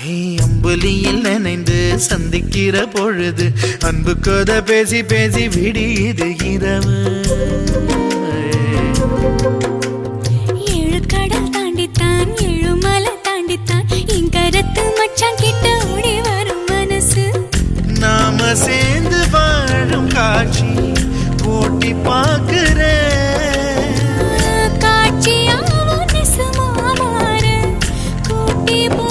அம்புலியில் நினைந்து சந்திக்கிற பொழுது அன்பு கதை பேசி பேசி விடியுது இரவு. ஏழு கடல் தாண்டித்தான் ஏழு மலை தாண்டித்தான் என் கருத்து மச்சான் கிட்ட ஓடி வரும் மனசு. நாம சேர்ந்து வாழும் காட்சி போட்டி பார்க்கிறேன். காட்சியாவும் நெசமா மாற கூட்டி போ